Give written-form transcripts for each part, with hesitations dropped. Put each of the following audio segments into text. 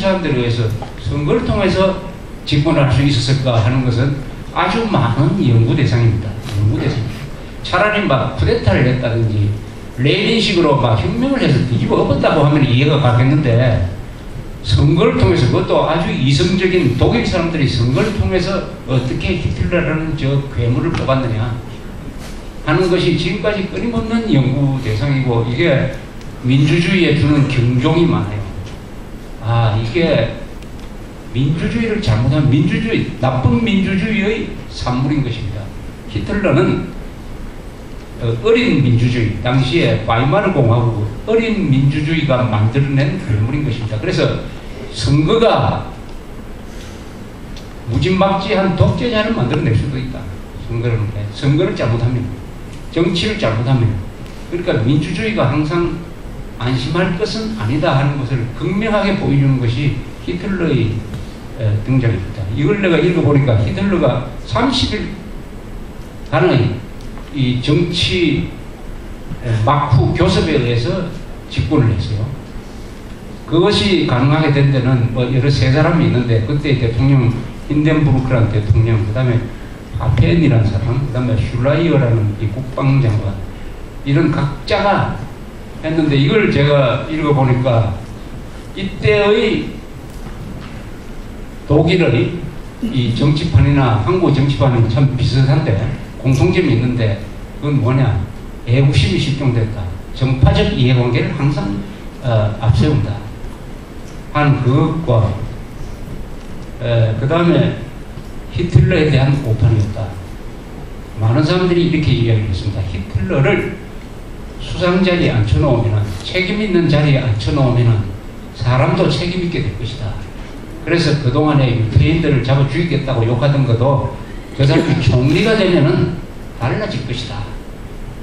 사람들에 의해서 선거를 통해서 집권을 할 수 있었을까 하는 것은 아주 많은 연구 대상입니다. 연구 대상. 차라리 막 쿠데타를 했다든지 레닌식으로 막 혁명을 해서 뒤집어 엎었다고 하면 이해가 가겠는데, 선거를 통해서, 그것도 아주 이성적인 독일 사람들이 선거를 통해서 어떻게 히틀러라는 저 괴물을 뽑았느냐 하는 것이 지금까지 끊임없는 연구 대상이고, 이게 민주주의에 주는 경종이 많아요. 아, 이게 민주주의를 잘못한 나쁜 민주주의의 산물인 것입니다. 히틀러는 어린 민주주의, 당시에 바이마르 공화국 어린 민주주의가 만들어낸 괴물인 것입니다. 그래서 선거가 무진막지한 독재자를 만들어낼 수도 있다. 선거를 잘못하면, 정치를 잘못하면. 그러니까 민주주의가 항상 안심할 것은 아니다 하는 것을 극명하게 보여주는 것이 히틀러의 등장입니다. 이걸 내가 읽어보니까 히틀러가 30일간의 이 정치 막후 교섭에 의해서 집권을 했어요. 그것이 가능하게 된 데는 뭐 여러 세 사람이 있는데, 그때 대통령 힌덴부르크라는 대통령, 그 다음에 파펜이라는 사람, 그 다음에 슐라이어라는 이 국방장관, 이런 각자가 했는데, 이걸 제가 읽어보니까 이때의 독일의 이 정치판이나 한국 정치판은 참 비슷한데 공통점이 있는데, 그건 뭐냐? 애국심이 실종됐다. 정파적 이해관계를 항상 앞세운다 하는 그것과, 그 다음에 히틀러에 대한 오판이었다. 많은 사람들이 이렇게 이야기를 했습니다. 히틀러를 수상 자리에 앉혀놓으면, 책임 있는 자리에 앉혀놓으면 사람도 책임 있게 될 것이다. 그래서 그동안에 유태인들을 잡아 죽이겠다고 욕하던 것도 그 사람이 총리가 되면은 달라질 것이다.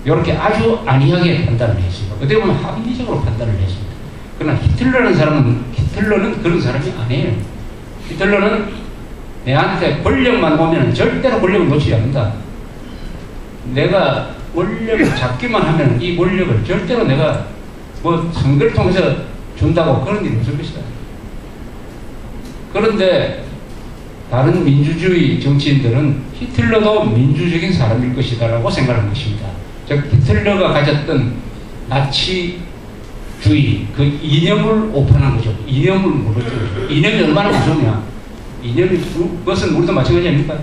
이렇게 아주 안이하게 판단을 했습니다. 어떻게 보면 합리적으로 판단을 했습니다. 그러나 히틀러는 그런 사람이 아니에요. 히틀러는 내한테 권력만 오면 절대로 권력을 놓치지 않는다. 내가 권력을 잡기만 하면 이 권력을 절대로 내가 뭐 선거를 통해서 준다고 그런 일이 없을 것이다. 그런데 다른 민주주의 정치인들은 히틀러도 민주적인 사람일 것이다 라고 생각하는 것입니다. 즉 히틀러가 가졌던 나치주의 그 이념을 오판한 거죠. 이념을 물었죠. 이념이 얼마나 무섭냐. 이념이, 그것은 우리도 마찬가지 아닙니까?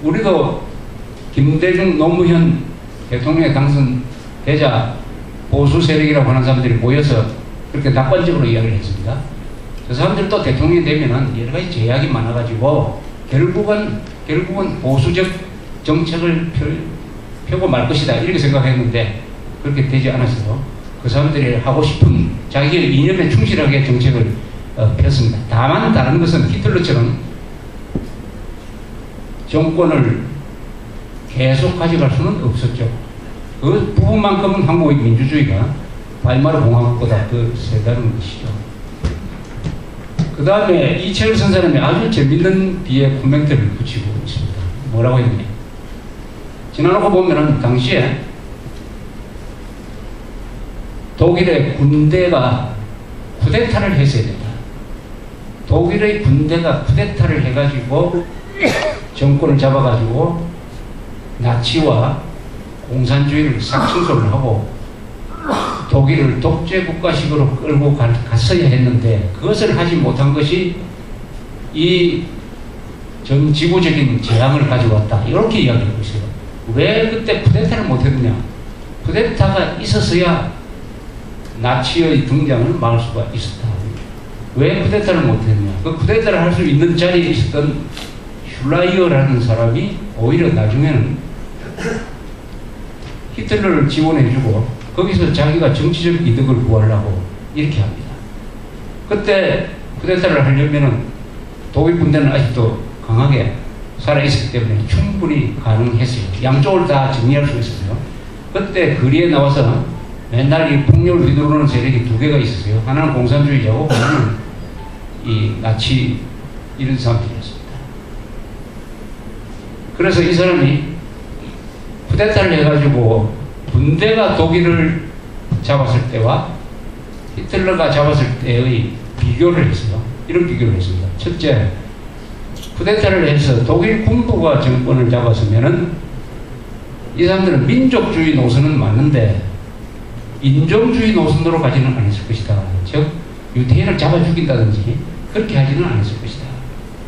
우리도 김대중, 노무현 대통령에 당선되자 보수 세력이라고 하는 사람들이 모여서 그렇게 낙관적으로 이야기를 했습니다. 그 사람들도 대통령이 되면은 여러 가지 제약이 많아가지고 결국은 보수적 정책을 펴고 말 것이다 이렇게 생각했는데, 그렇게 되지 않았어요. 그 사람들이 하고 싶은 자기의 이념에 충실하게 정책을 폈습니다. 다만 다른 것은 히틀러처럼 정권을 계속 가져갈 수는 없었죠. 그 부분만큼은 한국의 민주주의가 바이마르 공화국보다 더 세다는 것이죠. 그 다음에 이철 선사님이 아주 재밌는 뒤에 코멘트를 붙이고 있습니다. 뭐라고 했냐. 지나놓고 보면은 당시에 독일의 군대가 쿠데타를 했어야 된다. 독일의 군대가 쿠데타를 해가지고 정권을 잡아가지고 나치와 공산주의를 싹 청소를 하고 독일을 독재 국가식으로 끌고 갔어야 했는데, 그것을 하지 못한 것이 이 전 지구적인 재앙을 가져왔다. 이렇게 이야기하고 있어요. 왜 그때 쿠데타를 못했느냐. 쿠데타가 있었어야 나치의 등장을 막을 수가 있었다. 왜 쿠데타를 못했느냐. 그 쿠데타를 할 수 있는 자리에 있었던 슐라이어라는 사람이 오히려 나중에는 히틀러를 지원해주고 거기서 자기가 정치적 이득을 구하려고 이렇게 합니다. 그때 쿠데타를 하려면은 독일 군대는 아직도 강하게 살아있었기 때문에 충분히 가능했어요. 양쪽을 다 정리할 수 있었어요. 그때 거리에 나와서 맨날 이 폭력을 휘두르는 세력이 두 개가 있었어요. 하나는 공산주의자고 하나는 이 나치 이런 사람들이었습니다. 그래서 이 사람이 쿠데타를 해가지고 군대가 독일을 잡았을 때와 히틀러가 잡았을 때의 비교를 했어요. 이런 비교를 했습니다. 첫째, 쿠데타를 해서 독일 군부가 정권을 잡았으면은 이 사람들은 민족주의 노선은 맞는데 인종주의 노선으로 가지는 않았을 것이다. 즉 유태인을 잡아 죽인다든지 그렇게 하지는 않았을 것이다.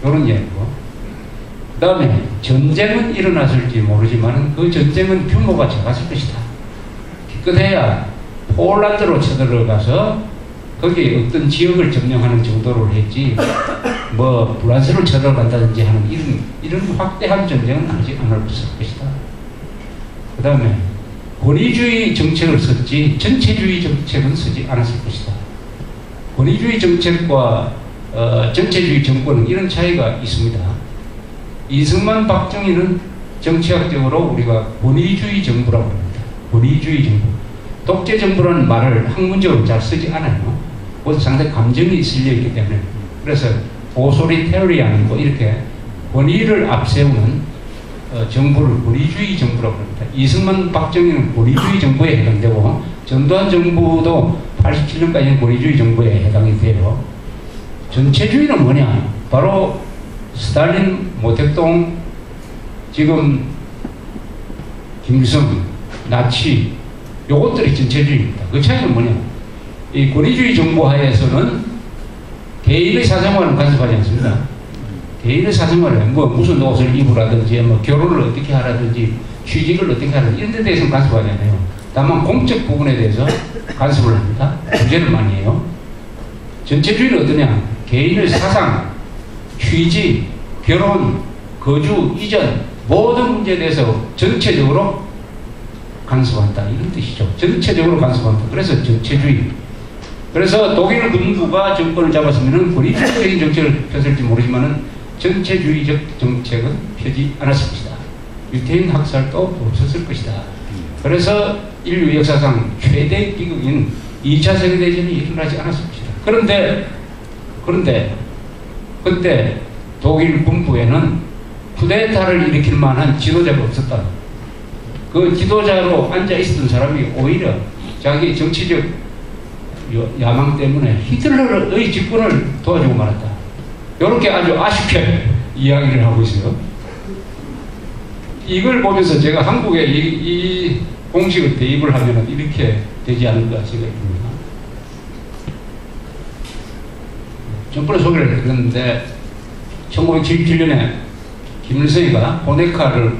이런 이야기고, 그 다음에 전쟁은 일어났을지 모르지만 그 전쟁은 규모가 작았을 것이다. 기껏해야 폴란드로 쳐들어가서 거기에 어떤 지역을 점령하는 정도로 했지 뭐 프랑스를 쳐들어간다든지 하는 이런 확대한 전쟁은 하지 않았을 것이다. 그 다음에 권위주의 정책을 썼지 전체주의 정책은 쓰지 않았을 것이다. 권위주의 정책과 전체주의 정권은 이런 차이가 있습니다. 이승만, 박정희는 정치학적으로 우리가 권위주의 정부라고 합니다. 권위주의 정부. 독재 정부라는 말을 학문적으로 잘 쓰지 않아요. 그것은 상당히 감정이 실려 있기 때문에. 그래서 오소리테리안 뭐 이렇게 권위를 앞세우는 정부를 권위주의 정부라고 합니다. 이승만, 박정희는 권위주의 정부에 해당되고 전두환 정부도 87년까지는 권위주의 정부에 해당이 돼요. 전체주의는 뭐냐? 바로 스탈린, 모택동, 지금 김일성, 나치, 요것들이 전체주의입니다. 그 차이는 뭐냐? 이 권위주의 정부 하에서는 개인의 사생활은 간섭하지 않습니다. 개인의 사생활에 뭐 무슨 옷을 입으라든지 뭐 결혼을 어떻게 하라든지 취직을 어떻게 하라든지 이런 데 대해서는 간섭하지 않아요. 다만 공적 부분에 대해서 간섭을 합니다. 규제를 많이 해요. 전체주의는 어떠냐? 개인의 사상, 취직, 결혼, 거주, 이전 모든 문제에 대해서 전체적으로 간섭한다. 이런 뜻이죠. 전체적으로 간섭한다. 그래서 전체주의. 그래서 독일 군부가 정권을 잡았으면 권위주의적인 정책을 폈을지 모르지만 전체주의적 정책은 펴지 않았을 것이다. 유태인 학살도 없었을 것이다. 그래서 인류 역사상 최대 비극인 2차 세계대전이 일어나지 않았을 것이다. 그런데 그때 독일 군부에는 쿠데타를 일으킬 만한 지도자가 없었다. 그 지도자로 앉아 있었던 사람이 오히려 자기 정치적 야망 때문에 히틀러의 집권을 도와주고 말았다. 이렇게 아주 아쉽게 이야기를 하고 있어요. 이걸 보면서 제가 한국에 이 공식을 대입을 하면 이렇게 되지 않을까 생각합니다. 전번에 소개를 했는데 1977년에 김일성이가 호네카를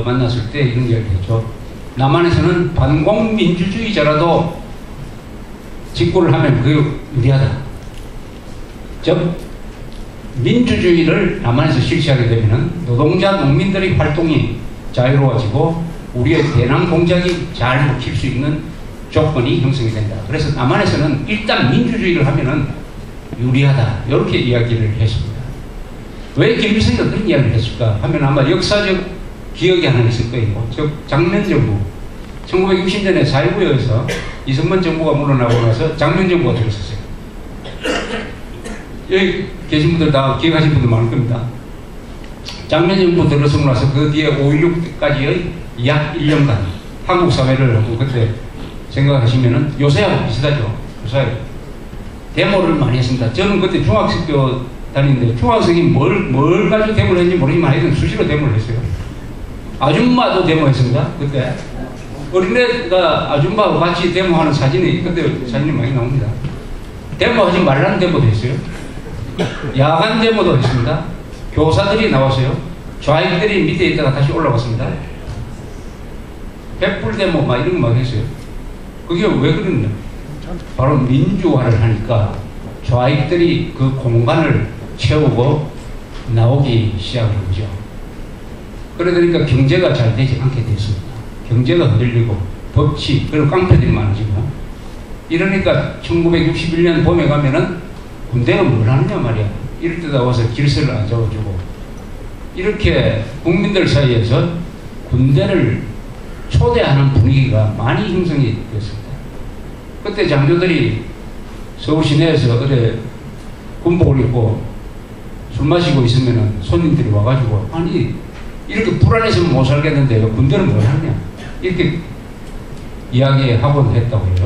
만났을 때 이런 이야기를 했죠. 남한에서는 반공민주주의자라도 직구를 하면 그게 유리하다. 즉 민주주의를 남한에서 실시하게 되면 노동자, 농민들의 활동이 자유로워지고 우리의 대남 공작이 잘 먹힐 수 있는 조건이 형성이 된다. 그래서 남한에서는 일단 민주주의를 하면은 유리하다. 이렇게 이야기를 했습니다. 왜 김일성이 그런 이야기를 했을까 하면 아마 역사적 기억이 하나 있을 거예요. 즉 장면정부. 1960년에 4.19에서 이승만 정부가 물러나고 나서 장면정부가 들었었어요. 여기 계신 분들 다 기억하신 분들 많을 겁니다. 장면정부 들어서고 나서 그 뒤에 5.16까지의 약 1년간 한국 사회를 그때 생각하시면은 요새하고 비슷하죠. 요새 데모를 많이 했습니다. 저는 그때 중학교 다니는데 중학생이 뭘 가지고 데모를 했는지 모르지만 하여튼 수시로 데모를 했어요. 아줌마도 데모했습니다. 그때 어린애가 아줌마하고 같이 데모하는 사진이 그때 사진이 많이 나옵니다. 데모하지 말라는 데모도 했어요. 야간 데모도 했습니다. 교사들이 나왔어요. 좌익들이 밑에 있다가 다시 올라왔습니다. 백불 데모 막 이런 거 막 했어요. 그게 왜 그러냐? 바로 민주화를 하니까 좌익들이 그 공간을 채우고 나오기 시작한 거죠. 그러니까 경제가 잘 되지 않게 됐습니다. 경제가 흔들리고 법치 그리고 깡패들이 많아지고 이러니까 1961년 봄에 가면은 군대는 뭘 하느냐 말이야. 이럴 때다 와서 질서를 안 잡아주고 이렇게 국민들 사이에서 군대를 초대하는 분위기가 많이 형성이 됐습니다. 그때 장교들이 서울 시내에서 어제 군복을 입고 술 마시고 있으면 손님들이 와가지고 아니 이렇게 불안해서는 못 살겠는데 군대는 뭘 하냐 이렇게 이야기하곤 했다고요.